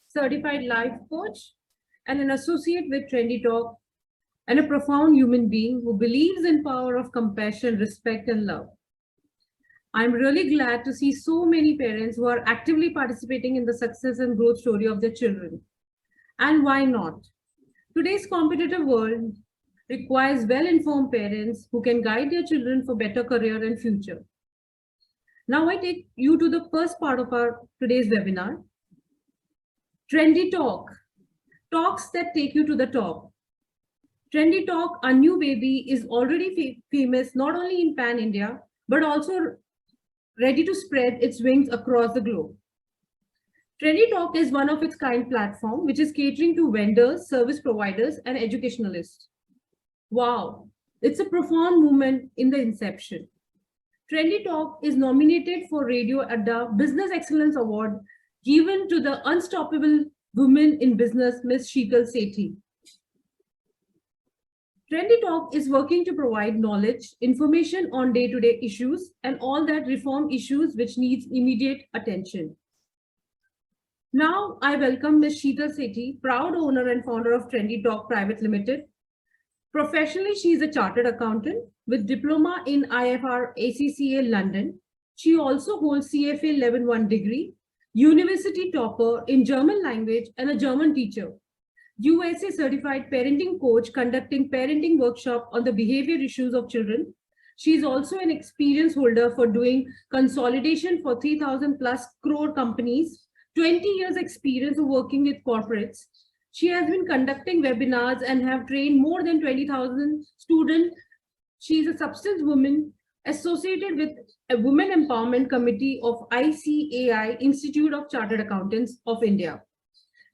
certified life coach, and an associate with Trendy Talk, and a profound human being who believes in power of compassion, respect, and love. I'm really glad to see so many parents who are actively participating in the success and growth story of their children. And why not? Today's competitive world requires well-informed parents who can guide their children for better career and future. Now I take you to the first part of our today's webinar, Trendy Talk, talks that take you to the top. Trendy Talk, a new baby, is already famous not only in Pan India, but also ready to spread its wings across the globe. Trendy Talk is one of its kind platform, which is catering to vendors, service providers, and educationalists. Wow, it's a profound movement in the inception. Trendy Talk is nominated for Radio Adda Business Excellence Award given to the unstoppable woman in business, Ms. Sheetal Sethi. Trendy Talk is working to provide knowledge, information on day-to-day issues, and all that reform issues which needs immediate attention. Now, I welcome Ms. Sheetal Sethi, proud owner and founder of Trendy Talk Private Limited. Professionally, she is a chartered accountant with diploma in IFR ACCA London. She also holds CFA Level 1 degree, university topper in German language, and a German teacher. USA certified parenting coach conducting parenting workshop on the behavior issues of children. She is also an experience holder for doing consolidation for 3,000 plus crore companies, 20 years experience of working with corporates. She has been conducting webinars and have trained more than 20,000 students. She is a substance woman associated with a Women Empowerment Committee of ICAI, Institute of Chartered Accountants of India.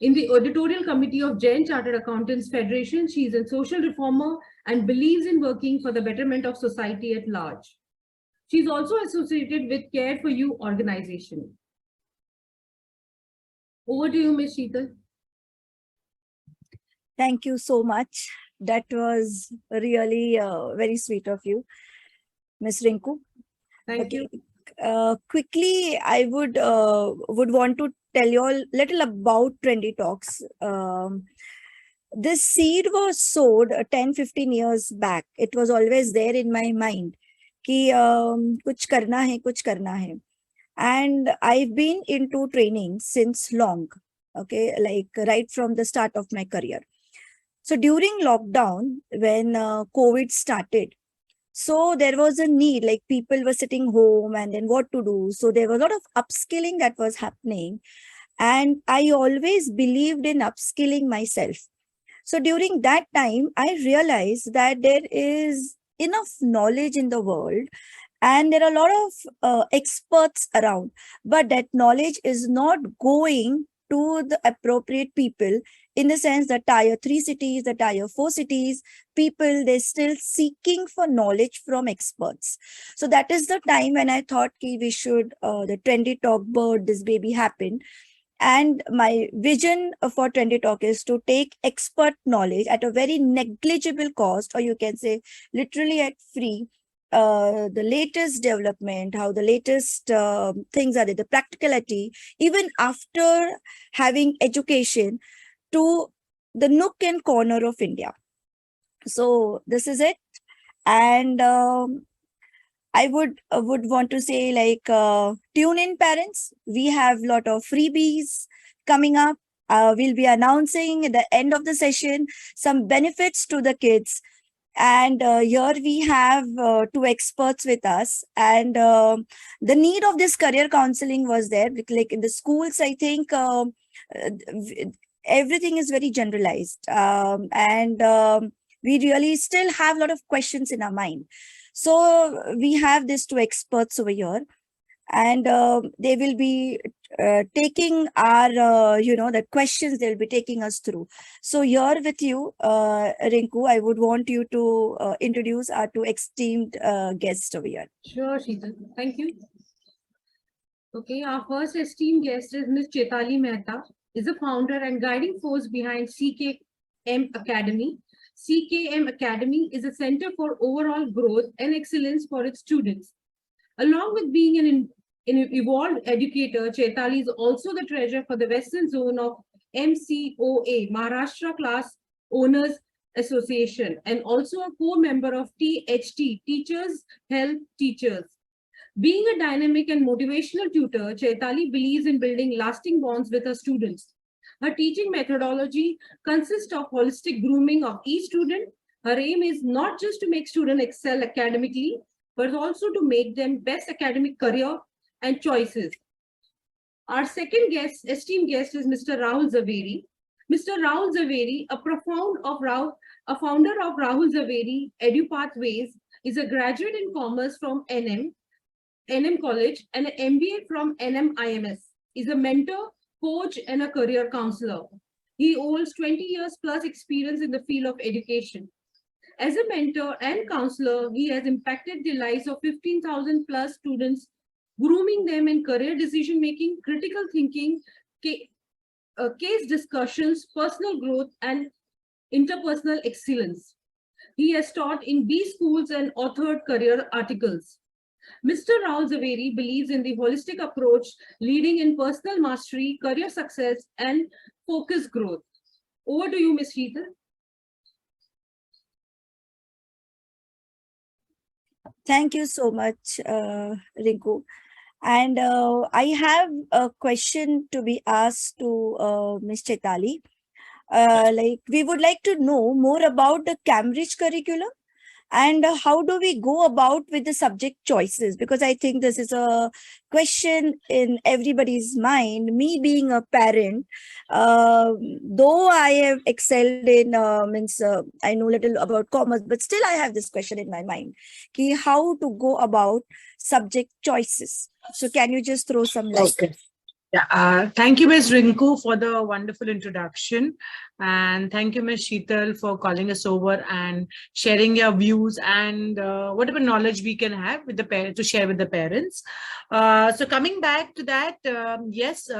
In the editorial committee of Jain Chartered Accountants Federation, she is a social reformer and believes in working for the betterment of society at large. She is also associated with Care for You organization. Over to you, Ms. Sheetal. Thank you so much. That was really very sweet of you, Ms. Rinkoo. Thank you. Quickly, I would want to tell you all little about Trendy Talks. This seed was sowed 10-15 years back. It was always there in my mind कि कुछ करना है. And I've been into training since long, okay, like right from the start of my career. So during lockdown, when COVID started, so there was a need, like people were sitting home and then what to do. So there was a lot of upskilling that was happening. And I always believed in upskilling myself. So during that time, I realized that there is enough knowledge in the world and there are a lot of experts around, but that knowledge is not going to the appropriate people. In the sense that tier 3 cities, the tier 4 cities, people, they're still seeking for knowledge from experts. So that is the time when I thought we should, the Trendy Talk bird, this baby happened. And my vision for Trendy Talk is to take expert knowledge at a very negligible cost, or you can say literally at free, the latest development, how the latest things are there, the practicality, even after having education, to the nook and corner of India. So this is it. And I would want to say, like, tune in parents. We have a lot of freebies coming up. We'll be announcing at the end of the session some benefits to the kids. And here we have 2 experts with us. And the need of this career counseling was there. Like in the schools, I think everything is very generalized. We really still have a lot of questions in our mind. So we have these 2 experts over here. And they will be taking our, the questions they'll be taking us through. So here with you, Rinkoo, I would want you to introduce our 2 esteemed guests over here. Sure, Sheetal. Thank you. Okay, our first esteemed guest is Ms. Chaitali Mehta, is a founder and guiding force behind CKM Academy. CKM Academy is a center for overall growth and excellence for its students. Along with being an An evolved educator, Chaitali is also the treasurer for the Western Zone of MCOA, Maharashtra Class Owners Association, and also a co-member of THT, Teachers Help Teachers. Being a dynamic and motivational tutor, Chaitali believes in building lasting bonds with her students. Her teaching methodology consists of holistic grooming of each student. Her aim is not just to make students excel academically, but also to make them best academic career and choices. Our second guest, esteemed guest, is Mr. Rahul Zaveri. Mr. Rahul Zaveri, a founder of Rahul Zaveri Edupathwayz, is a graduate in commerce from NM College and an MBA from NMIMS. Is a mentor, coach, and a career counselor. He holds 20 years plus experience in the field of education. As a mentor and counselor, he has impacted the lives of 15,000 plus students, grooming them in career decision-making, critical thinking, case discussions, personal growth, and interpersonal excellence. He has taught in B schools and authored career articles. Mr. Rahul Zaveri believes in the holistic approach, leading in personal mastery, career success, and focused growth. Over to you, Ms. Sheetal. Thank you so much, Rinkoo. And I have a question to be asked to Ms. Chaitali. Like, we would like to know more about the Cambridge curriculum and how do we go about with the subject choices? Because I think this is a question in everybody's mind. Me being a parent, though I have excelled in, I know little about commerce, but still I have this question in my mind. How to go about subject choices? So can you just throw some light? Okay. Yeah, thank you, Ms. Rinkoo, for the wonderful introduction. And thank you, Ms. Sheetal, for calling us over and sharing your views and whatever knowledge we can have with the parents to share with the parents. So coming back to that, yes,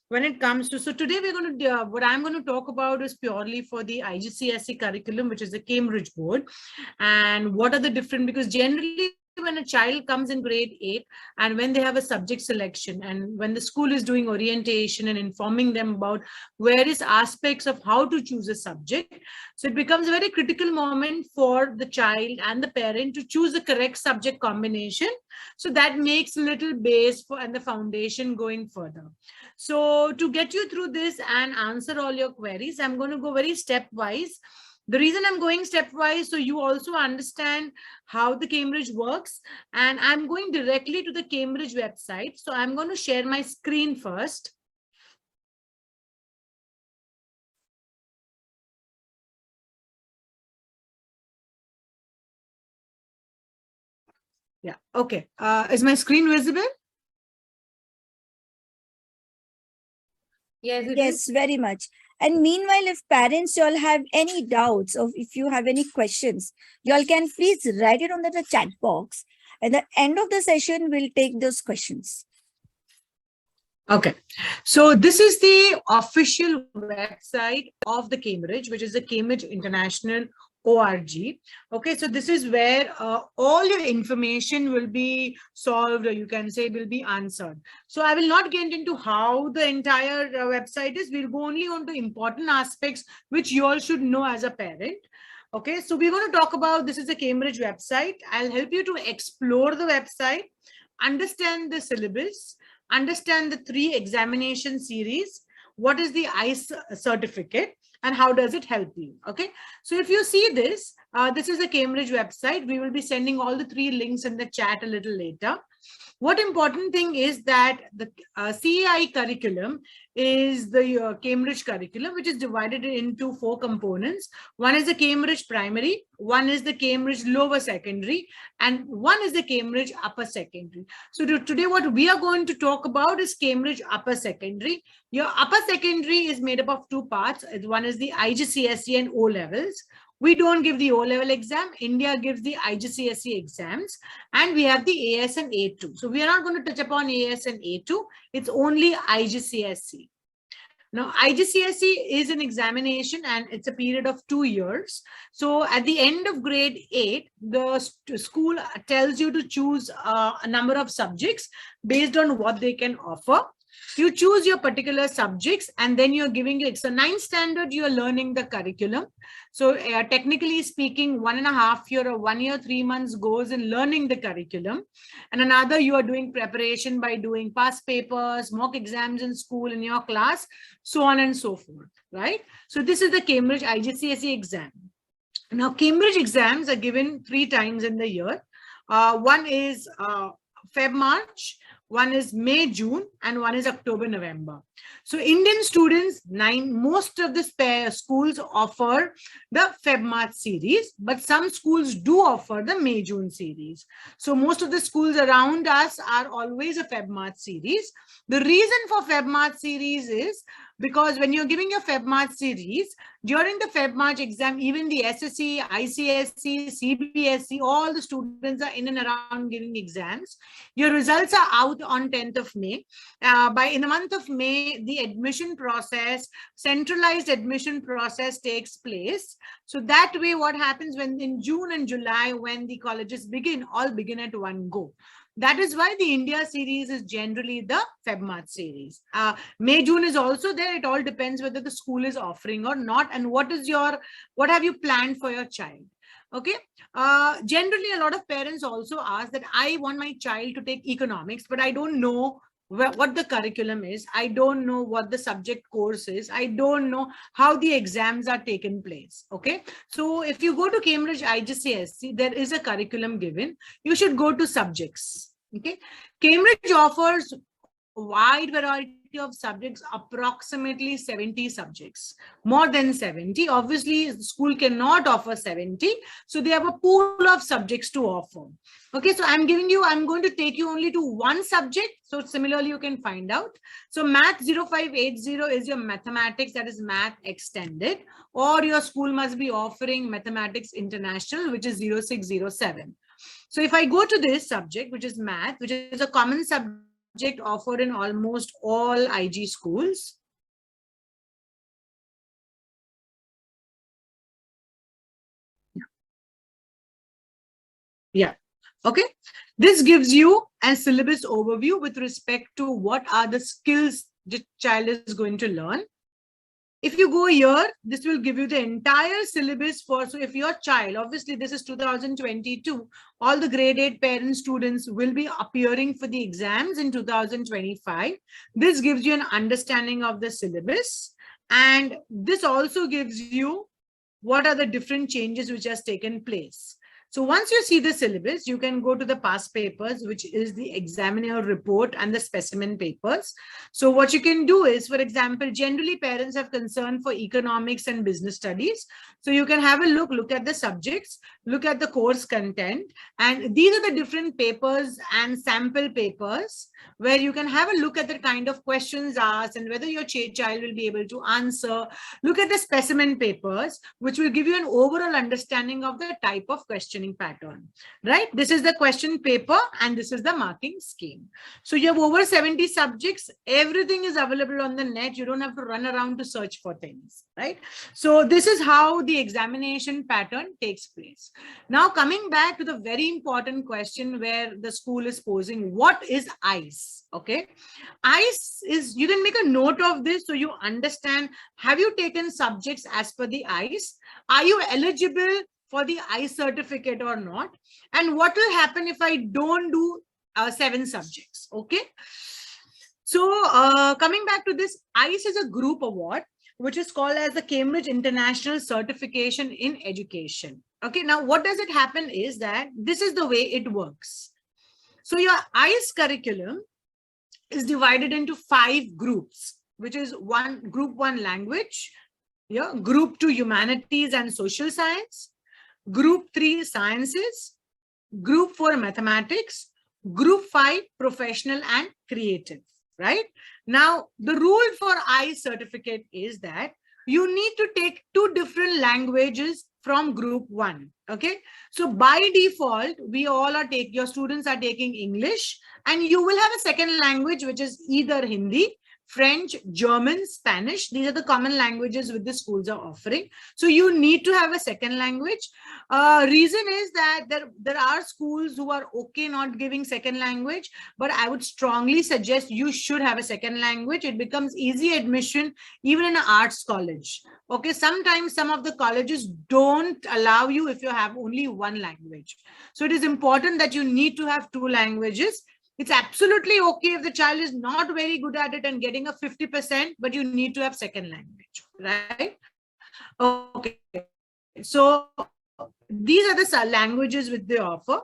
when it comes to, so today we're going to, what I'm going to talk about is purely for the IGCSE curriculum, which is the Cambridge board. And what are the different, because generally, when a child comes in grade 8 and when they have a subject selection and when the school is doing orientation and informing them about various aspects of how to choose a subject, so it becomes a very critical moment for the child and the parent to choose the correct subject combination. So that makes a little base for and the foundation going further. So to get you through this and answer all your queries, I'm going to go very stepwise. The reason I'm going stepwise, so you also understand how the Cambridge works, and I'm going directly to the Cambridge website. So I'm going to share my screen first. Yeah, okay. Is my screen visible? Yes, very much. And meanwhile, if parents y'all have any doubts or if you have any questions, y'all can please write it on the chat box. At the end of the session, we'll take those questions. Okay, so this is the official website of the Cambridge, which is the Cambridge International org. Okay, so this is where all your information will be solved, or you can say will be answered. So I will not get into how the entire website is. We'll go only on to important aspects which you all should know as a parent. Okay, so we're going to talk about, this is the Cambridge website. I'll help you to explore the website, understand the syllabus, understand the 3 examination series, what is the ICE certificate, and how does it help you? Okay, so if you see this, this is the Cambridge website. We will be sending all the 3 links in the chat a little later. What important thing is that the CAI curriculum is the Cambridge curriculum, which is divided into 4 components. One is the Cambridge primary, one is the Cambridge lower secondary, and one is the Cambridge upper secondary. So today what we are going to talk about is Cambridge upper secondary. Your upper secondary is made up of 2 parts. One is the IGCSE and O levels. We don't give the O-level exam. India gives the IGCSE exams, and we have the AS and A2. So we are not going to touch upon AS and A2. It's only IGCSE. Now, IGCSE is an examination and it's a period of 2 years. So at the end of grade 8, the school tells you to choose a number of subjects based on what they can offer. You choose your particular subjects and then you're giving it. So 9th standard, you're learning the curriculum. So technically speaking, 1.5 year or 1 year, 3 months goes in learning the curriculum. And another, you are doing preparation by doing past papers, mock exams in school, in your class, so on and so forth, right? So this is the Cambridge IGCSE exam. Now, Cambridge exams are given 3 times in the year. One is Feb, March, one is May, June, and one is October, November. So Indian students, most of the schools offer the Feb, March series, but some schools do offer the May, June series. So most of the schools around us are always a Feb, March series. The reason for Feb, March series is because when you're giving your Feb, March series, during the Feb, March exam, even the SSC, ICSC, CBSC, all the students are in and around giving exams. Your results are out on 10th of May. In the month of May, the admission process, centralized admission process takes place. So that way, what happens when in June and July, when the colleges all begin at one go. That is why the India series is generally the Feb, March series. May, June is also there. It all depends whether the school is offering or not, and what have you planned for your child. Okay. Generally, a lot of parents also ask that I want my child to take economics, but I don't know what the curriculum is. I don't know what the subject course is. I don't know how the exams are taken place. Okay. So if you go to Cambridge IGCSE, there is a curriculum given. You should go to subjects. Okay. Cambridge offers a wide variety of subjects, approximately 70 subjects, more than 70. Obviously, the school cannot offer 70. So they have a pool of subjects to offer. Okay, so I'm going to take you only to one subject. So similarly, you can find out. So Math 0580 is your mathematics, that is Math Extended, or your school must be offering Mathematics International, which is 0607. So if I go to this subject, which is Math, which is a common subject offered in almost all IG schools. Yeah. Okay. This gives you a syllabus overview with respect to what are the skills the child is going to learn. If you go here, this will give you the entire syllabus for, so if your child, obviously this is 2022, all the grade 8 parent students will be appearing for the exams in 2025. This gives you an understanding of the syllabus. And this also gives you what are the different changes which has taken place. So once you see the syllabus, you can go to the past papers, which is the examiner report and the specimen papers. So what you can do is, for example, generally parents have concern for economics and business studies. So you can have a look at the subjects, look at the course content, and these are the different papers and sample papers where you can have a look at the kind of questions asked and whether your child will be able to answer. Look at the specimen papers, which will give you an overall understanding of the type of questioning pattern, right? This is the question paper and this is the marking scheme. So you have over 70 subjects. Everything is available on the net. You don't have to run around to search for things, right? So this is how the examination pattern takes place. Now coming back to the very important question where the school is posing, what is ICE? Okay, ICE is, you can make a note of this so you understand, have you taken subjects as per the ICE? Are you eligible for the ICE certificate or not? And what will happen if I don't do 7 subjects? Okay. So coming back to this, ICE is a group award, which is called as the Cambridge International Certification in Education. Okay. Now, what does it happen is that this is the way it works. So your ICE curriculum is divided into 5 groups, which is group 1 language, yeah, group 2 humanities and social science, group 3 sciences, group 4 mathematics, group 5 professional and creative, right? Now, the rule for ICE certificate is that you need to take 2 different languages from group 1. Okay. So by default, your students are taking English, and you will have a second language, which is either Hindi, French, German, Spanish. These are the common languages which the schools are offering. So you need to have a second language. Reason is that there are schools who are okay not giving second language, but I would strongly suggest you should have a second language. It becomes easy admission even in an arts college. Okay, sometimes some of the colleges don't allow you if you have only one language. So it is important that you need to have two languages. It's absolutely okay if the child is not very good at it and getting a 50%, but you need to have second language, right? Okay, so these are the languages which they offer.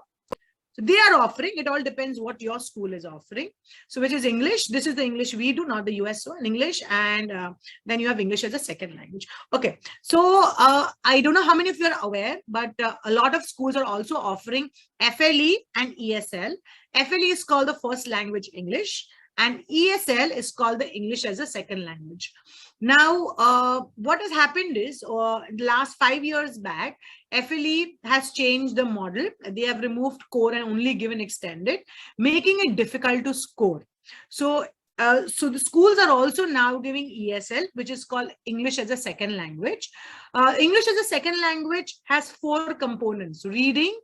So they are offering, it all depends what your school is offering. So which is English. This is the English we do, not the US one, English. And then you have English as a second language. Okay. So I don't know how many of you are aware, but a lot of schools are also offering FLE and ESL. FLE is called the first language English, and ESL is called the English as a second language. Now, what has happened is, the last 5 years back, FLE has changed the model. They have removed core and only given extended, making it difficult to score. So the schools are also now giving ESL, which is called English as a second language. English as a second language has 4 components: reading,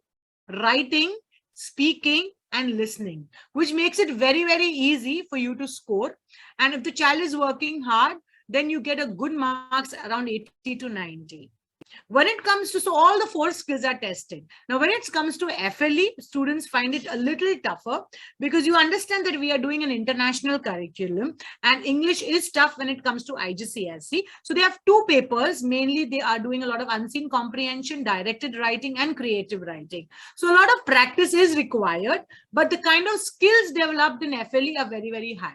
writing, speaking, and listening, which makes it very, very easy for you to score. And if the child is working hard, then you get a good marks around 80 to 90. When it comes to, so all the 4 skills are tested. Now, when it comes to FLE, students find it a little tougher because you understand that we are doing an international curriculum and English is tough when it comes to IGCSE. So they have 2 papers. Mainly, they are doing a lot of unseen comprehension, directed writing, and creative writing. So a lot of practice is required, but the kind of skills developed in FLE are very, very high.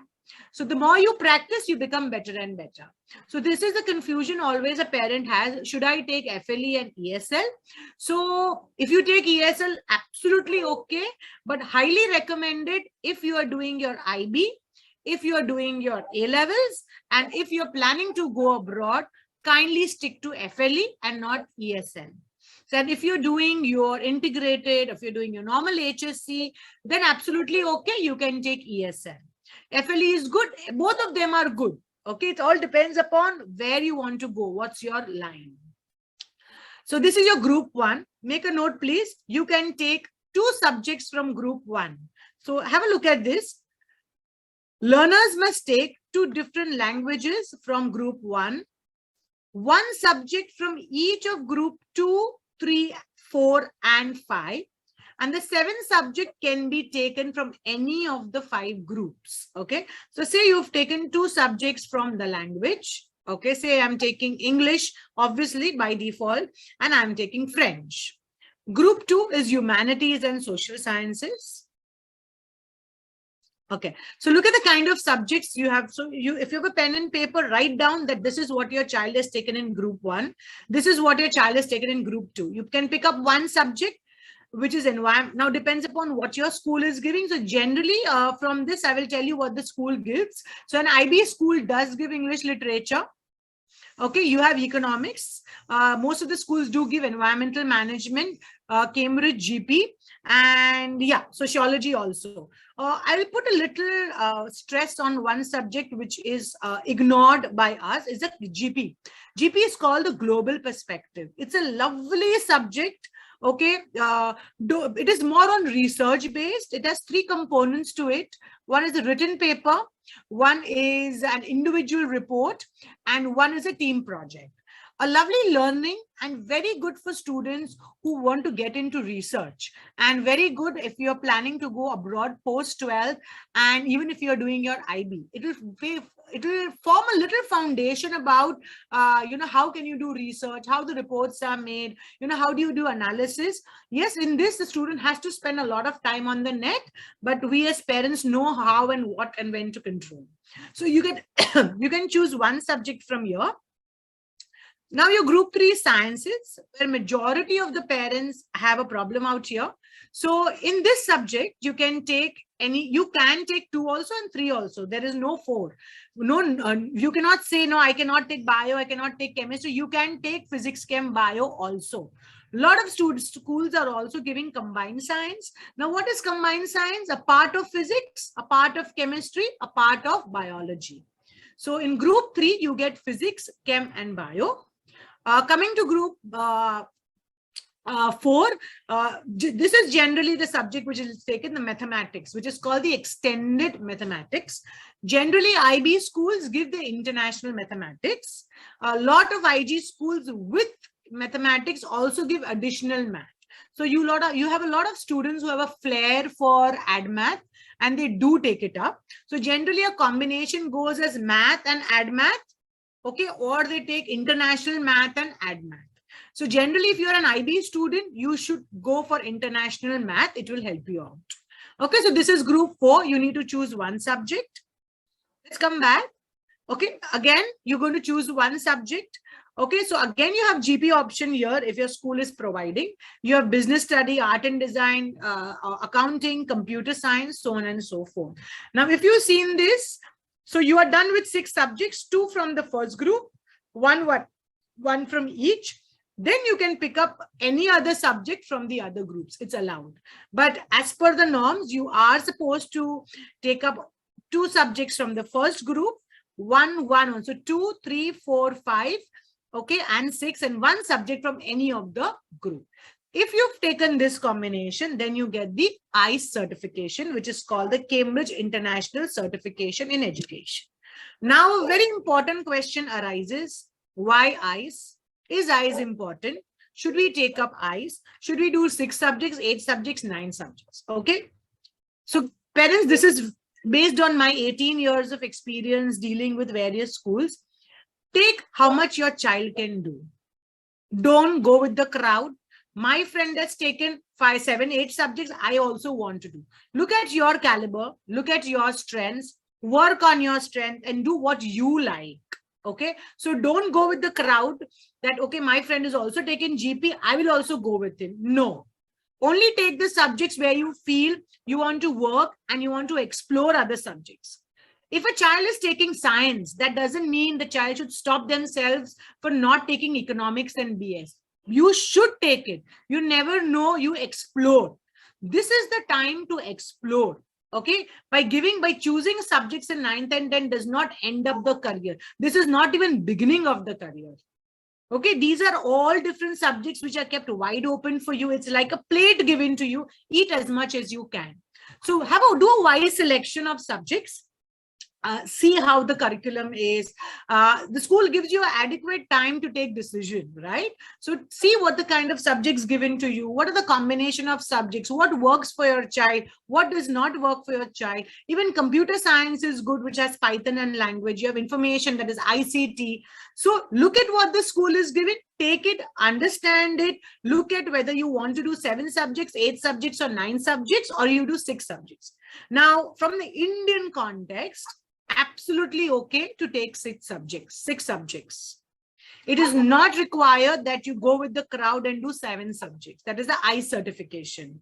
So the more you practice, you become better and better. So this is the confusion always a parent has. Should I take FLE and ESL? So if you take ESL, absolutely okay, but highly recommended if you are doing your IB, if you are doing your A-levels, and if you're planning to go abroad, kindly stick to FLE and not ESL. So if you're doing your integrated, if you're doing your normal HSC, then absolutely okay, you can take ESL. FLE is good. Both of them are good. Okay, it all depends upon where you want to go. What's your line? So this is your group 1. Make a note, please. You can take 2 subjects from group 1. So have a look at this. Learners must take 2 different languages from group 1. 1 subject from each of group 2, 3, 4, and 5. And the 7th subject can be taken from any of the 5 groups. Okay. So say you've taken 2 subjects from the language. Okay. Say I'm taking English, obviously by default, and I'm taking French. Group 2 is humanities and social sciences. Okay. So look at the kind of subjects you have. So if you have a pen and paper, write down that this is what your child has taken in group 1. This is what your child has taken in group 2. You can pick up 1 subject, which is environment. Now depends upon what your school is giving. So generally from this, I will tell you what the school gives. So an IB school does give English literature. Okay, you have economics. Most of the schools do give environmental management, Cambridge GP, and yeah, sociology also. I will put a little stress on one subject which is ignored by us, is the GP. GP is called the global perspective. It's a lovely subject. Okay, it is more on research based. It has 3 components to it. One is the written paper, one is an individual report, and one is a team project. A lovely learning and very good for students who want to get into research, and very good if you're planning to go abroad post 12th, and even if you're doing your IB. It will form a little foundation about how can you do research, how the reports are made, how do you do analysis. Yes, in this the student has to spend a lot of time on the net, but we as parents know how and what and when to control. So you can choose one subject from here. Now your group 3 sciences, where majority of the parents have a problem out here. So in this subject, you can take 2 also and 3 also. There is no 4. No, you cannot say, no, I cannot take bio, I cannot take chemistry. You can take physics, chem, bio also. A lot of schools are also giving combined science. Now, what is combined science? A part of physics, a part of chemistry, a part of biology. So in group 3, you get physics, chem, and bio. Coming to group 4, this is generally the subject which is taken, the mathematics, which is called the extended mathematics. Generally, IB schools give the international mathematics. A lot of IG schools with mathematics also give additional math. So you have a lot of students who have a flair for ad math, and they do take it up. So generally a combination goes as math and ad math, okay, or they take international math and ad math. So generally, if you're an IB student, you should go for international math. It will help you out. Okay, so this is group 4. You need to choose one subject. Let's come back. Okay, again, you're going to choose one subject. Okay, so again, you have GP option here if your school is providing. You have business study, art and design, accounting, computer science, so on and so forth. Now, if you've seen this, so you are done with 6 subjects, 2 from the first group, one from each. Then you can pick up any other subject from the other groups. It's allowed. But as per the norms, you are supposed to take up 2 subjects from the first group, one. So 2, 3, 4, 5, okay, and 6, and 1 subject from any of the group. If you've taken this combination, then you get the ICE certification, which is called the Cambridge International Certification in Education. Now, a very important question arises. Why ICE? Is ICE important? Should we take up ICE? Should we do 6 subjects, 8 subjects, 9 subjects? Okay. So parents, this is based on my 18 years of experience dealing with various schools. Take how much your child can do. Don't go with the crowd. My friend has taken 5, 7, 8 subjects. I also want to do. Look at your caliber, look at your strengths, work on your strength and do what you like. Okay. So don't go with the crowd that, okay, my friend is also taking GP. I will also go with him. No. Only take the subjects where you feel you want to work and you want to explore other subjects. If a child is taking science, that doesn't mean the child should stop themselves for not taking economics and BS. You should take it. You never know, you explore. This is the time to explore. Okay, by choosing subjects in 9th and 10th does not end up the career. This is not even beginning of the career. Okay, these are all different subjects which are kept wide open for you. It's like a plate given to you. Eat as much as you can. So do a wise selection of subjects. See how the curriculum is. The school gives you adequate time to take decision, right? So see what the kind of subjects given to you. What are the combination of subjects? What works for your child? What does not work for your child? Even computer science is good, which has Python and language. You have information that is ICT. So look at what the school is giving. Take it, understand it. Look at whether you want to do 7 subjects, 8 subjects, or 9 subjects, or you do 6 subjects. Now, from the Indian context, absolutely okay to take 6 subjects. It is not required that you go with the crowd and do 7 subjects. That is the I certification.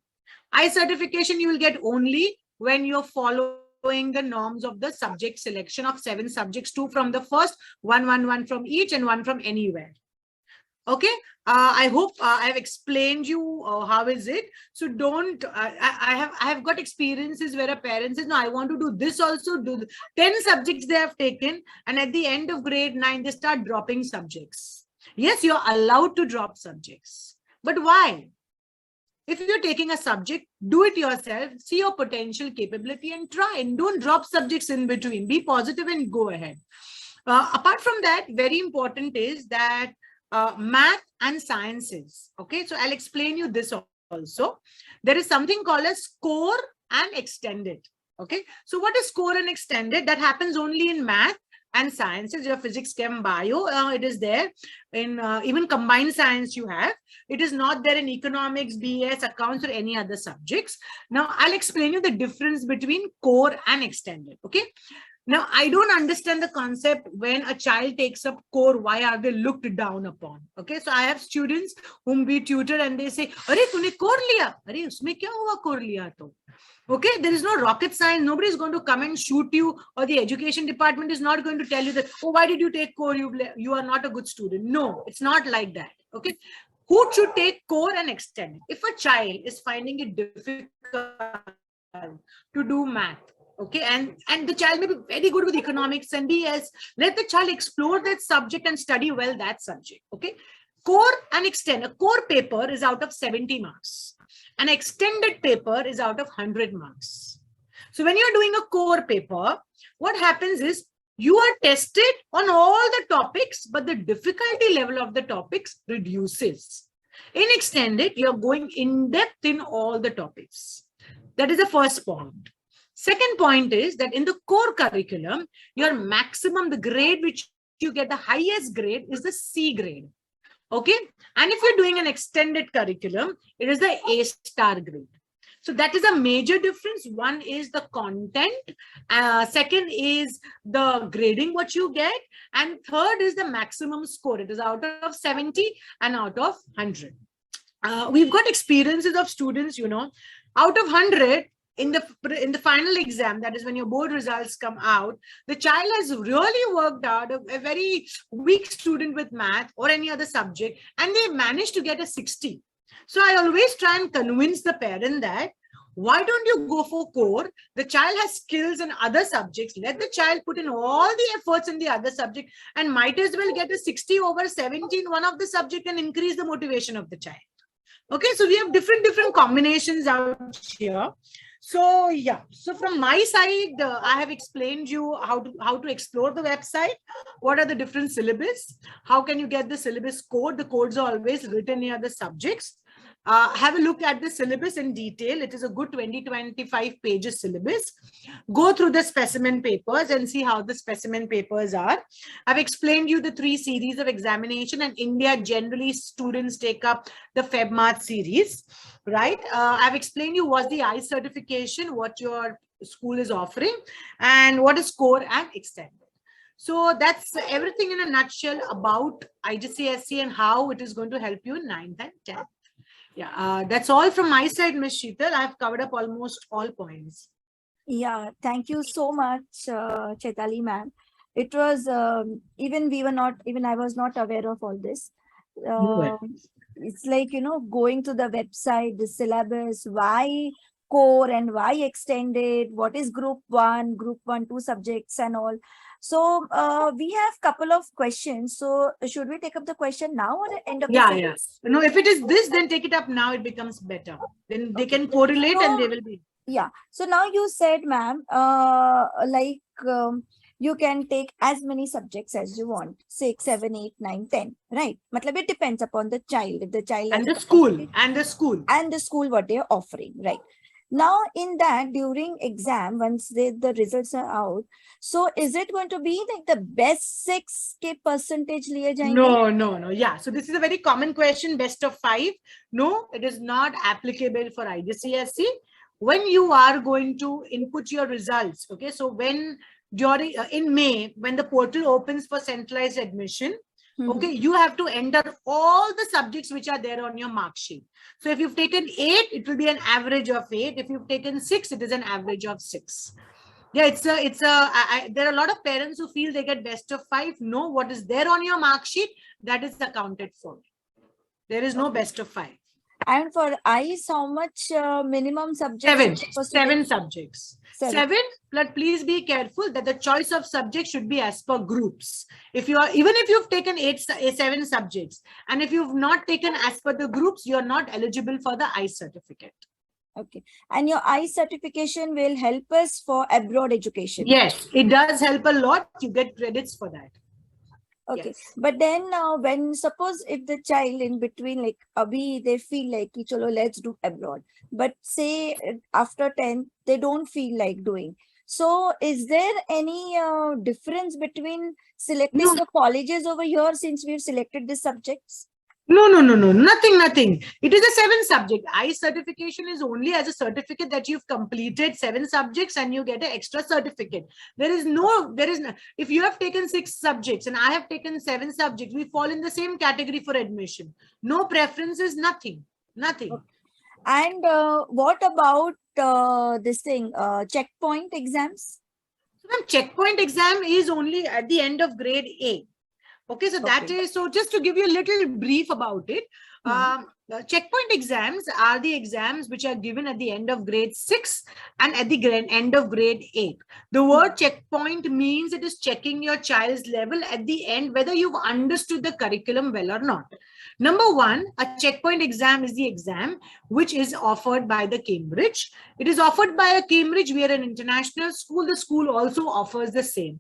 I certification you will get only when you're following the norms of the subject selection of 7 subjects, 2 from the first, one from each, and 1 from anywhere. Okay, I hope I have explained you how is it. So don't, I have got experiences where a parent says, no, I want to do this also, do 10 subjects they have taken. And at the end of grade 9, they start dropping subjects. Yes, you're allowed to drop subjects. But why? If you're taking a subject, do it yourself, see your potential capability and try, and don't drop subjects in between. Be positive and go ahead. Apart from that, very important is that math and sciences. Okay, so I'll explain you this also. There is something called as core and extended. Okay, so what is core and extended? That happens only in math and sciences. Your physics, chem, bio, it is there. In even combined science you have. It is not there in economics, BS, accounts, or any other subjects. Now I'll explain you the difference between core and extended. Okay. Now, I don't understand the concept when a child takes up core, why are they looked down upon? Okay, so I have students whom we tutor and they say, "Arey, tune core liya? Arey, usme kya hua core liya to?" Okay, there is no rocket science. Nobody is going to come and shoot you, or the education department is not going to tell you that, oh, why did you take core? You are not a good student. No, it's not like that. Okay, who should take core and extend? If a child is finding it difficult to do math, Okay, and the child may be very good with economics and BS. Let the child explore that subject and study well that subject. Okay, core and extend. A core paper is out of 70 marks. An extended paper is out of 100 marks. So when you're doing a core paper, what happens is you are tested on all the topics, but the difficulty level of the topics reduces. In extended, you're going in depth in all the topics. That is the first point. Second point is that in the core curriculum, your maximum, the grade which you get the highest grade is the C grade. Okay. And if you're doing an extended curriculum, it is the A-star grade. So that is a major difference. One is the content. Second is the grading what you get. And third is the maximum score. It is out of 70 and out of 100. We've got experiences of students, you know, out of 100, in the final exam, that is when your board results come out, the child has really worked out, a very weak student with math or any other subject, and they managed to get a 60. So I always try and convince the parent that, why don't you go for core? The child has skills in other subjects. Let the child put in all the efforts in the other subject and might as well get a 60 over 70 in one of the subject and increase the motivation of the child. Okay, so we have different combinations out here. So yeah, so from my side, I have explained you how to explore the website. What are the different syllabus? How can you get the syllabus code? The codes are always written near the subjects. Have a look at the syllabus in detail. It is a good 20-25 pages syllabus. Go through the specimen papers and see how the specimen papers are. I've explained you the 3 series of examination, and India generally students take up the FebMath series, right? I've explained you what's the I certification, what your school is offering, and what is core and extended. So that's everything in a nutshell about IGCSE and how it is going to help you in 9th and 10th. Yeah, that's all from my side, Ms. Sheetal. I've covered up almost all points. Yeah, thank you so much, Chaitali ma'am. It was even I was not aware of all this. It's like, you know, going to the website, the syllabus, why core and why extended, what is group 1, 2 subjects and all. So we have couple of questions. So should we take up the question now or the end of the Yeah, series? yes. No, if it is this, then take it up now. It becomes better. Then they can correlate and they will be. Yeah. So now you said, ma'am, you can take as many subjects as you want, 6, 7, 8, 9, 10, right? Matlab, it depends upon the child. If the child And has the school. And the school, what they are offering, right? Now, in that, during exam, once the results are out, so is it going to be like the best 6 के percentage liye jayenge? No. Yeah. So this is a very common question, best of 5. No, it is not applicable for IGCSE. When you are going to input your results, okay, so when during in May, when the portal opens for centralized admission, okay, you have to enter all the subjects which are there on your mark sheet. So if you've taken 8, it will be an average of 8. If you've taken 6, it is an average of 6. Yeah, there are a lot of parents who feel they get best of 5. No, what is there on your mark sheet, that is accounted for. There is no best of 5. And for ICE, how much minimum subjects? 7 subjects. 7. But please be careful that the choice of subjects should be as per groups. Even if you've taken 7 subjects, and if you've not taken as per the groups, you're not eligible for the ICE certificate. Okay. And your ICE certification will help us for abroad education. Yes, it does help a lot. You get credits for that. Okay. Yes. But then when suppose if the child in between, like they feel like chalo, let's do abroad, but say after 10 they don't feel like doing. So is there any difference between selecting the colleges over here since we've selected the subjects? No, nothing. It is a 7 subject. ICE certification is only as a certificate that you've completed 7 subjects and you get an extra certificate. There is no, if you have taken 6 subjects and I have taken 7 subjects, we fall in the same category for admission. No preferences, nothing. Okay. And what about this thing, checkpoint exams? So checkpoint exam is only at the end of grade A. Okay, so that is, so just to give you a little brief about it, checkpoint exams are the exams which are given at the end of grade 6 and at the end of grade 8. The word checkpoint means it is checking your child's level at the end, whether you've understood the curriculum well or not. Number one, a checkpoint exam is the exam which is offered by the Cambridge. It is offered by a Cambridge. We are an international school. The school also offers the same.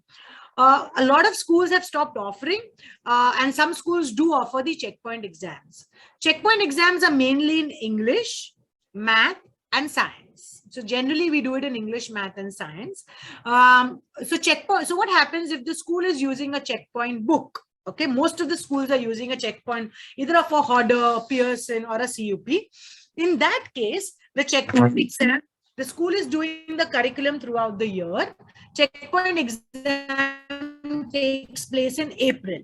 A lot of schools have stopped offering, and some schools do offer the checkpoint exams. Checkpoint exams are mainly in English, math, and science. So generally, we do it in English, math, and science. So what happens if the school is using a checkpoint book? Okay, most of the schools are using a checkpoint, either for Hodder, Pearson, or a CUP. In that case, the checkpoint exam, the school is doing the curriculum throughout the year. Checkpoint exam takes place in April.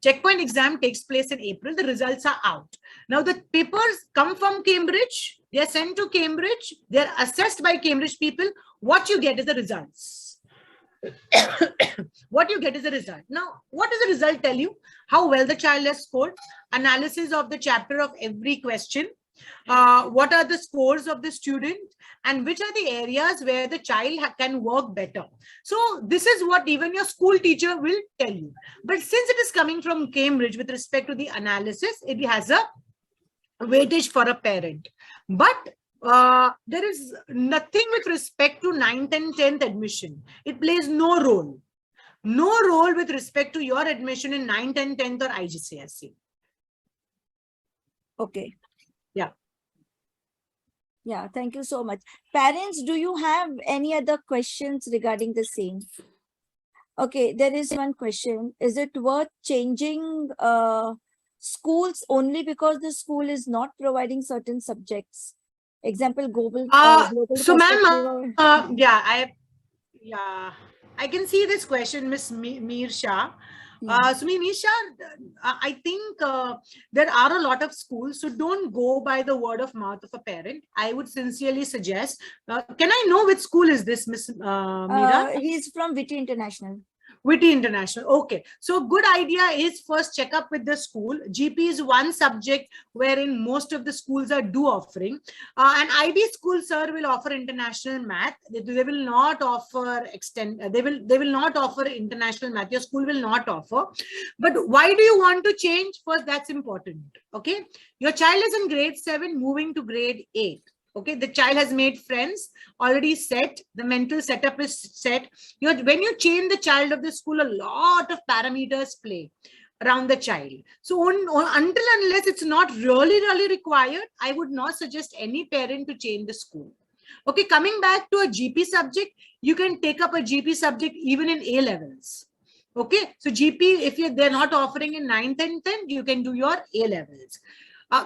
Checkpoint exam takes place in April. The results are out. Now, the papers come from Cambridge. They are sent to Cambridge. They are assessed by Cambridge people. What you get is the results. What you get is the result. Now, what does the result tell you? How well the child has scored, analysis of the chapter of every question, what are the scores of the student, and which are the areas where the child can work better. So this is what even your school teacher will tell you. But since it is coming from Cambridge with respect to the analysis, it has a weightage for a parent. But there is nothing with respect to 9th and 10th admission. It plays no role. No role with respect to your admission in 9th and 10th or IGCSE. Okay. Yeah. Yeah, thank you so much. Parents, do you have any other questions regarding the same? Okay, there is one question. Is it worth changing schools only because the school is not providing certain subjects? Example, global so ma'am, perspective. I can see this question, Miss Mir Shah. So Misha, I think there are a lot of schools, so don't go by the word of mouth of a parent. I would sincerely suggest, can I know which school is this, Miss Meera? He's from Witty International. Witty International. Okay. So good idea is first check up with the school. GP is one subject wherein most of the schools are offering. An IB school, sir, will offer international math. They will not offer they will not offer international math. Your school will not offer. But why do you want to change? First, that's important. Okay. Your child is in grade 7, moving to grade 8. Okay, the child has made friends, already set, the mental setup is set. When you change the child of the school, a lot of parameters play around the child. So until unless it's not really required, I would not suggest any parent to change the school. Okay, coming back to a GP subject, you can take up a GP subject even in A levels. Okay, so GP, if they're not offering in 9th and 10th, you can do your A levels.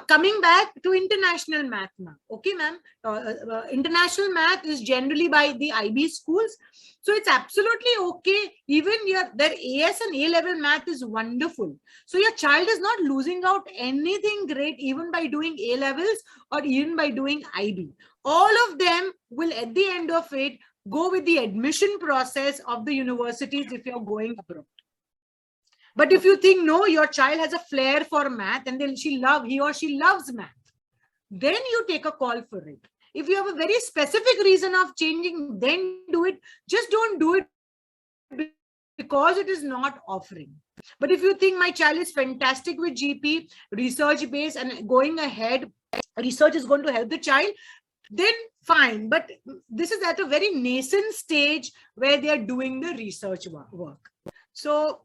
Coming back to international math, ma'am. Okay, ma'am. International math is generally by the IB schools. So it's absolutely okay. Even their AS and A level math is wonderful. So your child is not losing out anything great even by doing A levels or even by doing IB. All of them will at the end of it go with the admission process of the universities if you're going abroad. But if you think, no, your child has a flair for math and then he or she loves math, then you take a call for it. If you have a very specific reason of changing, then do it. Just don't do it because it is not offering. But if you think my child is fantastic with GP, research based and going ahead, research is going to help the child, then fine. But this is at a very nascent stage where they are doing the research work. So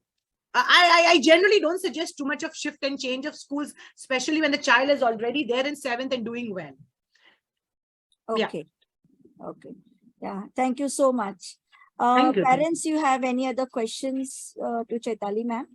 I generally don't suggest too much of shift and change of schools, especially when the child is already there in 7th and doing well. Okay. Yeah. Okay. Yeah. Thank you so much. Thank you. Parents, you have any other questions to Chaitali, ma'am?